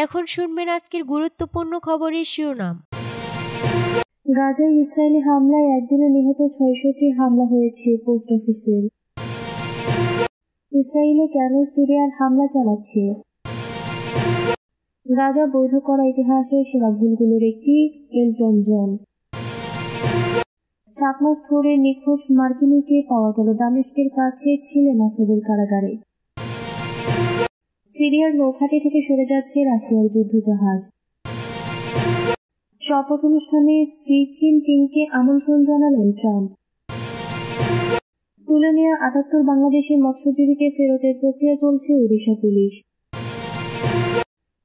এখন শুনবেন আজকের গুরুত্বপূর্ণ খবরের শিরোনাম। গাজায় ইসরায়েলি হামলায় একদিনে নিহত ৬৬ হামলা হয়েছে পোস্ট অফিসের। ইসরায়েলে কেন সিরিয়ার হামলা চালাচ্ছে? গাজা বৈধ করা ইতিহাসের সেরা ভুলগুলোর একটি, এলটন জন। 7 মাস ধরে নিখোঁজ মার্কিনীকে পাওয়া গেল দামেস্কের কাছে, ছিলেন আসাদের কারাগারে। সিরিয়ার নৌঘাঁটি থেকে সরে যাচ্ছে রাশিয়ার যুদ্ধজাহাজ। শপথ অনুষ্ঠানে শি জিনপিংকে আমন্ত্রণ জানালেন ট্রাম্প। তুলে নেওয়া ৭৮ বাংলাদেশি মৎস্যজীবীকে ফেরতের প্রক্রিয়া চলছে ওড়িশা পুলিশ।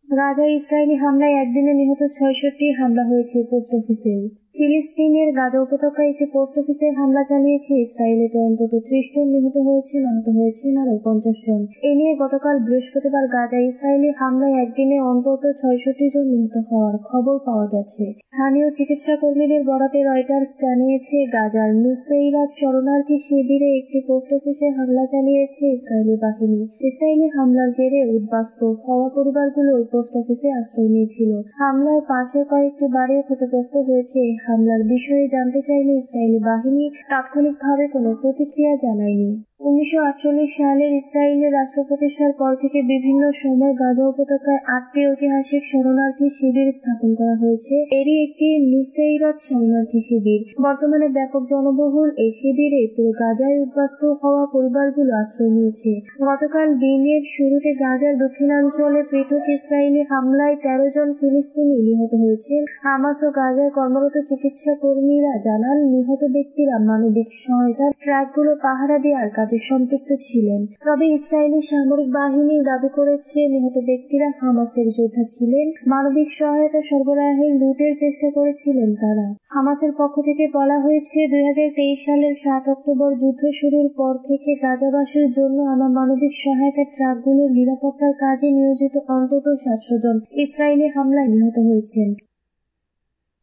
গাজায় ইসরায়েলি হামলায় একদিনে নিহত ৬৬ হামলা হয়েছে পোস্ট অফিসেও। ফিলিস্তিনের গাজা উপত্যকায় একটি পোস্ট অফিসে হামলা চালিয়েছে ইসরায়েল। এতে অন্তত ৩০ জন নিহত হয়েছেন, আহত হয়েছেন আরও ৫০ জন। এ নিয়ে গতকাল বৃহস্পতিবার গাজায় ইসরায়েলি হামলায় একদিনে অন্তত ৬৬ জন নিহত হওয়ার খবর পাওয়া গেছে। স্থানীয় চিকিৎসা কর্মীদের বরাতে রয়টার্স জানিয়েছে, গাজার নুসেইরাত শরণার্থী শিবিরে একটি পোস্ট অফিসে হামলা চালিয়েছে ইসরায়েলি বাহিনী। ইসরায়েলি হামলার জেরে উদ্বাস্তু হওয়া পরিবারগুলো ওই পোস্ট অফিসে আশ্রয় নিয়েছিল। হামলায় পাশের কয়েকটি বাড়িও ক্ষতিগ্রস্ত হয়েছে। হামলার বিষয়ে জানতে চাইলে ইসরায়েলি বাহিনী তাৎক্ষণিকভাবে কোনো প্রতিক্রিয়া জানায়নি। ১৯৪৮ সালের ইসরায়েলের রাষ্ট্র প্রতিষ্ঠার পর থেকে বিভিন্ন সময় গাজা উপত্যকায় ৮টি ঐতিহাসিক শরণার্থী শিবির স্থাপন করা হয়েছে। এরই একটি নুসেইরাত শরণার্থী শিবির। বর্তমানে ব্যাপক জনবহুল এই শিবিরে পুরো গাজায় উদ্বাস্তু হওয়া পরিবারগুলো আশ্রয় নিয়েছে। গতকাল দিনের শুরুতে গাজার দক্ষিণাঞ্চলে পৃথক ইসরায়েলি হামলায় ১৩ জন ফিলিস্তিনি নিহত হয়েছে। হামাস ও গাজায় কর্মরত চিকিৎসা কর্মীরা জানান, নিহত ব্যক্তিরা মানবিক সহায়তার ট্রাকগুলো পাহারা দেওয়ার কাজে সম্পৃক্ত ছিলেন। তবে ইসরায়েলি সামরিক বাহিনী দাবি করেছে, নিহত ব্যক্তিরা হামাসের যোদ্ধা ছিলেন। মানবিক সহায়তা সরবরাহে লুটের চেষ্টা করেছিলেন তারা। হামাসের পক্ষ থেকে বলা হয়েছে, ২০২৩ সালের ৭ অক্টোবর যুদ্ধ শুরুর পর থেকে গাজাবাসীর জন্য আনা মানবিক সহায়তা ট্রাকগুলোর নিরাপত্তার কাজে নিয়োজিত অন্তত ৭০০ জন ইসরায়েলি হামলায় নিহত হয়েছেন।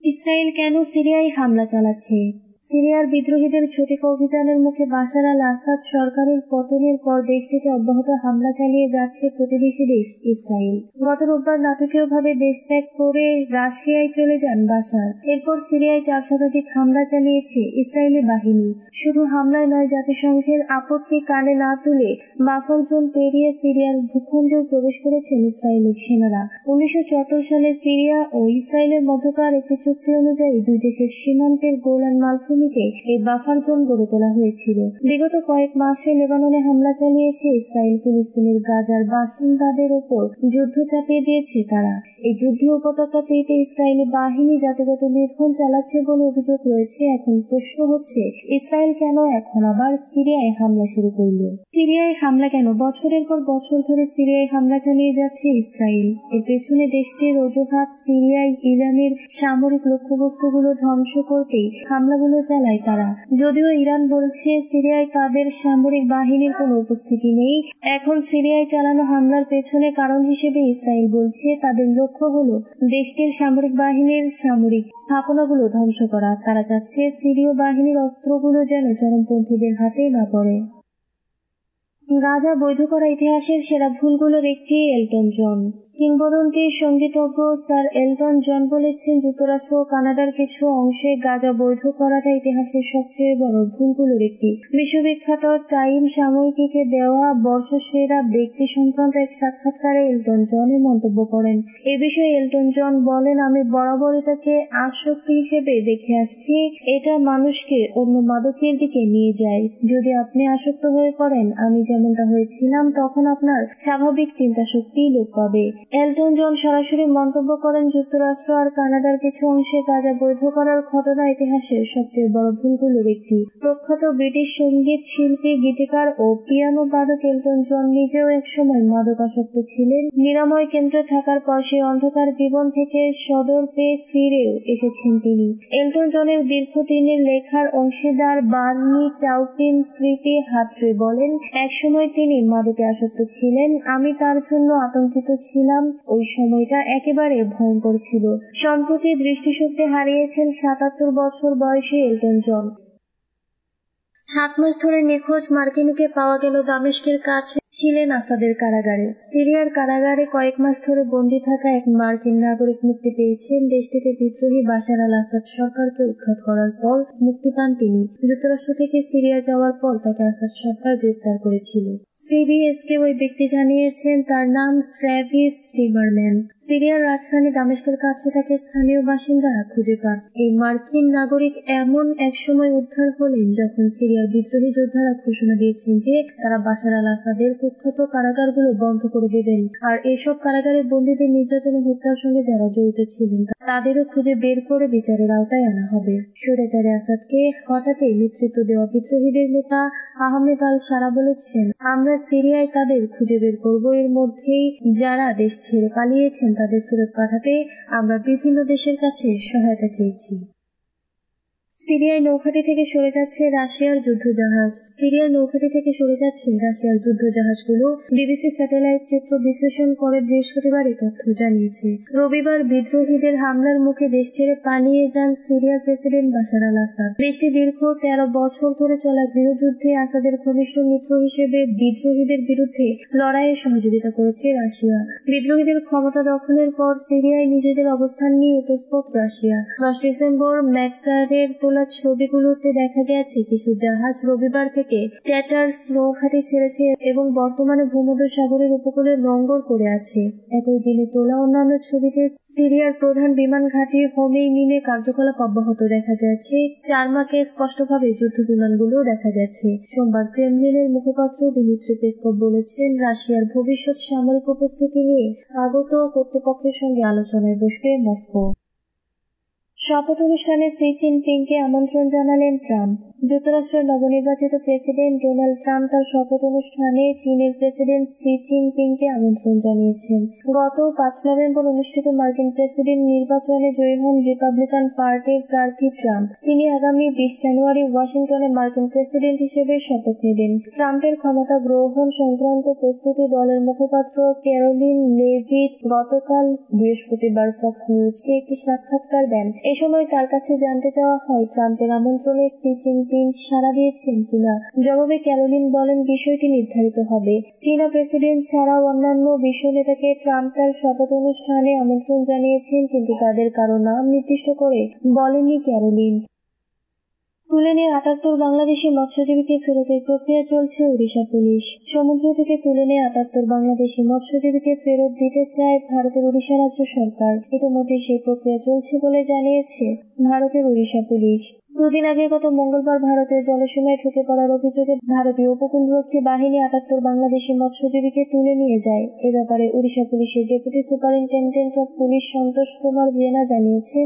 ইসরায়েল কেন সিরিয়ায় হামলা চালাচ্ছে? সিরিয়ার বিদ্রোহীদের ছটিকা অভিযানের মুখে বাশার আল আসাদ সরকারের পতনের পর দেশটিতে অব্যাহত হামলা চালিয়ে যাচ্ছে প্রতিবেশী দেশ ইসরায়েল। গত রোববার নাটকীয়ভাবে দেশ ত্যাগ করে রাশিয়ায় চলে যান বাশার। এরপর সিরিয়ায় ৪ শতাধিক হামলা চালিয়েছে ইসরায়েলি বাহিনী। শুধু হামলায় নয়, জাতিসংঘের আপত্তি কানে না তুলে বাফার জোন পেরিয়ে সিরিয়ার ভূখণ্ডেও প্রবেশ করেছেন ইসরায়েলের সেনারা। ১৯৭৪ সালে সিরিয়া ও ইসরায়েলের মধ্যকার একটি চুক্তি অনুযায়ী দুই দেশের সীমান্তের গোলান মালভূমিতে এই বাফার জোন গড়ে তোলা হয়েছিল। বিগত কয়েক মাসে লেবাননে হামলা চালিয়েছে ইসরায়েল। ফিলিস্তিনের গাজার বাসিন্দাদের ওপর যুদ্ধ চাপিয়ে দিয়েছে তারা। এই যুদ্ধ উপত্যকাটিতে ইসরায়েলি বাহিনী জাতিগত নিধন চালাচ্ছে বলে অভিযোগ রয়েছে। এখন প্রশ্ন হচ্ছে, ইসরায়েল কেন এখন আবার সিরিয়ায় হামলা শুরু করলো? সিরিয়ায় হামলা কেন? বছরের পর বছর ধরে সিরিয়ায় হামলা চালিয়ে যাচ্ছে ইসরায়েল। এর পেছনে দেশটির অজুহাত, সিরিয়ায় ইরানের সামরিক লক্ষ্যবস্তুগুলো ধ্বংস করতেই হামলাগুলো চালায় তারা। যদিও ইরান বলছে সিরিয়ায় তাদের সামরিক বাহিনীর কোনো উপস্থিতি নেই। এখন সিরিয়ায় চালানো হামলার পেছনে কারণ হিসেবে ইসরায়েল বলছে, তাদের লক্ষ্য হলো দেশটির সামরিক বাহিনীর সামরিক স্থাপনাগুলো ধ্বংস করা। তারা চাচ্ছে সিরীয় বাহিনীর অস্ত্রগুলো যেন চরমপন্থীদের হাতে না পড়ে। গাজা বৈধ করা ইতিহাসের সেরা ভুলগুলোর একটি, এলটন জন। কিংবদন্তি সঙ্গীতজ্ঞ স্যার এলটন জন বলেছেন, যুক্তরাষ্ট্র ও কানাডার কিছু অংশে গাজা বৈধ করাটা ইতিহাসের সবচেয়ে বড় ভুলগুলোর একটি। বিশ্ববিখ্যাত টাইম সাময়িকীকে দেওয়া বর্ষসেরা ব্যক্তি সংক্রান্ত এক সাক্ষাৎকারে এলটন জন এ মন্তব্য করেন। এ বিষয়ে এলটন জন বলেন, আমি বরাবর এটাকে আসক্তি হিসেবে দেখে আসছি। এটা মানুষকে অন্য মাদকের দিকে নিয়ে যায়। যদি আপনি আসক্ত হয়ে পড়েন, আমি যেমনটা হয়েছিলাম, তখন আপনার স্বাভাবিক চিন্তা শক্তি লোপ পাবে। এলটন জন সরাসরি মন্তব্য করেন, যুক্তরাষ্ট্র আর কানাডার কিছু অংশে গাজা বৈধ করার ঘটনা ইতিহাসের সবচেয়ে বড় ভুলগুলোর একটি। প্রখ্যাত ব্রিটিশ সঙ্গীত শিল্পী, গীতিকার ও পিয়ানো বাদক এলটন জন নিজেও একসময় মাদকাসক্ত ছিলেন। নিরাময় কেন্দ্রে থাকার পর সেই অন্ধকার জীবন থেকে সদর পেয়ে ফিরেও এসেছেন তিনি। এলটন জনের দীর্ঘদিনের লেখার অংশীদার বার্নি টাউপিন স্মৃতি হাতড়ে বলেন, একসময় তিনি মাদকে আসক্ত ছিলেন। আমি তার জন্য আতঙ্কিত ছিলাম। ওই সময়টা একেবারে ভয়ঙ্কর ছিল। সম্প্রতি দৃষ্টিশক্তি হারিয়েছেন ৭৭ বছর বয়সী এলটন জন। 7 মাস ধরে নিখোঁজ মার্কিনীকে পাওয়া গেল দামেস্কের কাছে, ছিলেন আসাদের কারাগারে। সিরিয়ার কারাগারে কয়েক মাস ধরে বন্দী থাকা এক মার্কিন নাগরিক মুক্তি পেয়েছেন। দেশটিতে বিদ্রোহী বাশার আল আসাদ সরকারকে উৎখাত করার পর মুক্তি পান তিনি। যুক্তরাষ্ট্র থেকে সিরিয়া যাওয়ার পর তাকে আসাদ সরকার গ্রেপ্তার করেছিল। সিবিএসকে ওই ব্যক্তি জানিয়েছেন তার নাম ট্র্যাভিস টিমারম্যান। সিরিয়ার রাজধানী দামেস্কের কাছে তাকে স্থানীয় বাসিন্দারা খুঁজে পান। এই মার্কিন নাগরিক এমন এক সময় উদ্ধার হলেন যখন সিরিয়ার বিদ্রোহী যোদ্ধারা ঘোষণা দিয়েছেন যে তারা বাশার আল আসাদের কুখ্যাত কারাগারগুলো বন্ধ করে দেবেন, আর এসব কারাগারে বন্দীদের নির্যাতন ও হত্যার সঙ্গে যারা জড়িত ছিলেন তাদেরও খুঁজে বের করে বিচারের আওতায় আনা হবে। স্বৈরাচারী আসাদকে হঠাৎই নেতৃত্ব দেওয়া বিদ্রোহীদের নেতা আহমেদ আল সারা বলেছেন, আমরা সিরিয়ায় তাদের খুঁজে বের করব। এর মধ্যেই যারা দেশ ছেড়ে পালিয়েছেন তাদের ফেরত পাঠাতে আমরা বিভিন্ন দেশের কাছে সহায়তা চেয়েছি। সিরিয়ায় নৌঘাঁটি থেকে সরে যাচ্ছে রাশিয়ার যুদ্ধজাহাজ। সিরিয়ার নৌঘাঁটি থেকে সরে যাচ্ছে রাশিয়ার যুদ্ধজাহাজগুলো বিবিসি স্যাটেলাইট চিত্র বিশ্লেষণ করে বৃহস্পতিবার এই তথ্য জানিয়েছে। রবিবার বিদ্রোহীদের হামলার মুখে দেশ ছেড়ে পালিয়ে যান সিরিয়ার প্রেসিডেন্ট বাশার আল আসাদ। দেশটি দীর্ঘ 13 বছর ধরে চলা গৃহযুদ্ধে আসাদের ঘনিষ্ঠ মিত্র হিসেবে বিদ্রোহীদের বিরুদ্ধে লড়াইয়ে সহযোগিতা করেছে রাশিয়া। বিদ্রোহীদের ক্ষমতা দখলের পর সিরিয়ায় নিজেদের অবস্থান নিয়ে তৎপর রাশিয়া। 10 ডিসেম্বর ম্যাক্সারের তোলা ছবিগুলোতে দেখা গেছে কিছু জাহাজ রবিবার থেকে ট্যাটার্স নৌঘাঁটি ছেড়েছে এবং বর্তমানে ভূমধ্য সাগরের উপকূলে নোঙ্গর করে আছে। একই দিনে তোলা অন্যান্য ছবিতে সিরিয়ার প্রধান বিমান ঘাঁটি হোমেইনিমে কার্যকলাপ অব্যাহত দেখা গেছে। টারমাকে স্পষ্টভাবে যুদ্ধ বিমানগুলো দেখা গেছে। সোমবার ক্রেমলিনের মুখপাত্র দিমিত্রি পেসকভ বলেছেন, রাশিয়ার ভবিষ্যৎ সামরিক উপস্থিতি নিয়ে আগত কর্তৃপক্ষের সঙ্গে আলোচনায় বসবে মস্কো। শপথ অনুষ্ঠানে সি জিনপিংকে আমন্ত্রণ জানালেন ট্রাম্প। যুক্তরাষ্ট্রের নবনির্বাচিত প্রেসিডেন্ট ডোনাল্ড ট্রাম্প তার শপথ অনুষ্ঠানে চীনের প্রেসিডেন্ট সি জিনপিংকে আমন্ত্রণ জানিয়েছেন। গত 5 নভেম্বর অনুষ্ঠিত মার্কিন প্রেসিডেন্ট নির্বাচনে জয়ী হন রিপাবলিকান পার্টির প্রার্থী ট্রাম্প। তিনি আগামী 20 জানুয়ারি ওয়াশিংটনে মার্কিন প্রেসিডেন্ট হিসেবে শপথ নেবেন। ট্রাম্পের ক্ষমতা গ্রহণ সংক্রান্ত প্রস্তুতি দলের মুখপাত্র ক্যারোলিন লেভিট গতকাল বৃহস্পতিবার ফক্স নিউজকে একটি সাক্ষাৎকার দেন। এ সময় তার কাছে জানতে চাওয়া হয় ট্রাম্পের আমন্ত্রণে সি জিনপিং সাড়া দিয়েছেন কিনা। জবাবে ক্যারোলিন বলেন, বিষয়টি নির্ধারিত হবে। চীনা প্রেসিডেন্ট ছাড়াও অন্যান্য বিশ্ব নেতাকে ট্রাম্প তার শপথ অনুষ্ঠানে আমন্ত্রণ জানিয়েছেন, কিন্তু তাদের কারো নাম নির্দিষ্ট করে বলেননি ক্যারোলিন। তুলে নিয়ে 78 বাংলাদেশি মৎস্যজীবীকে ফেরতের প্রক্রিয়া চলছে ওড়িশা পুলিশ। সমুদ্র থেকে তুলে নিয়ে 78 বাংলাদেশি মৎস্যজীবীকে ফেরত দিতে চায় ভারতের ওড়িশা রাজ্য সরকার। ইতিমধ্যে সেই প্রক্রিয়া চলছে বলে জানিয়েছে ভারতের ওড়িশা পুলিশ। 2 দিন আগে গত মঙ্গলবার ভারতের জলসীমায় ঢুকে পড়ার অভিযোগে ভারতীয় উপকূলরক্ষী বাহিনী 78 বাংলাদেশি মৎস্যজীবীকে তুলে নিয়ে যায়। এ ব্যাপারে ওড়িশা পুলিশের deputy superintendent of police Santosh Kumar জেনা জানিয়েছেন,